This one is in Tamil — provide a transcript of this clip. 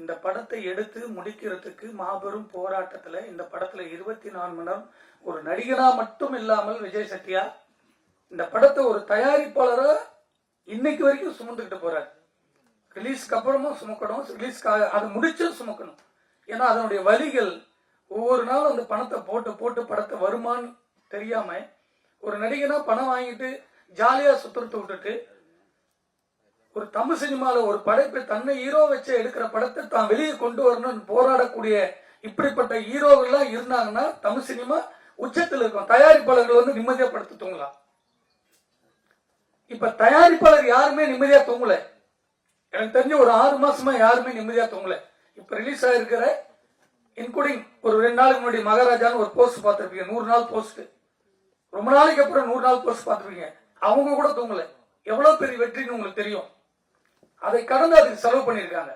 இந்த படத்தை எடுத்து முடிக்கிறதுக்கு மாபெரும் போராட்டத்துல இந்த படத்துல 24 மணி நேரம் ஒரு நடிகனா மட்டும் இல்லாமல் விஜய் செட்டியார் இந்த படத்தை ஒரு தயாரிப்பாளரா இன்னைக்கு வரைக்கும் சுமந்துக்கிட்டு போறாரு. ரிலீஸ்க்கு அப்புறமும் சுமக்கணும், ரிலீஸ்க்கு அதை முடிச்சும் சுமக்கணும். ஏன்னா அதனுடைய வலிகள் ஒவ்வொரு நாளும் அந்த பணத்தை போட்டு போட்டு படத்தை வருமானு தெரியாம ஒரு நடிகனா பணம் வாங்கிட்டு ஜாலியா சுத்துறத விட்டுட்டு ஒரு தமிழ் சினிமால ஒரு படைப்பை தன்னை ஹீரோ வச்சு எடுக்கிற படத்தை தான் வெளியே கொண்டு வரணும்னு போராடக்கூடிய இப்படிப்பட்ட ஹீரோகள்லாம் இருந்தாங்கன்னா தமிழ் சினிமா உச்சத்தில் இருக்கும். தயாரிப்பாளர்கள் வந்து நிம்மதியா படுத்து தூங்கலாம். இப்ப தயாரிப்பாளர் யாருமே நிம்மதியா தூங்கல. எனக்கு தெரிஞ்ச ஒரு 6 மாசமா யாருமே நிம்மதியா தூங்கல. இப்ப ரிலீஸ் ஆயிருக்கிற இன்க்ளூடிங் ஒரு 2 நாளுக்கு முன்னாடி மகாராஜான்னு ஒரு போஸ்ட் பார்த்திருப்பீங்க, 100 நாள் போஸ்ட். ரொம்ப நாளைக்கு அப்புறம் 100 நாள் போஸ்ட் பார்த்திருப்பீங்க. அவங்க கூட தூங்கல. எவ்வளவு பெரிய வெற்றின்னு உங்களுக்கு தெரியும். அதை கடந்து அதுக்கு செலவு பண்ணியிருக்காங்க.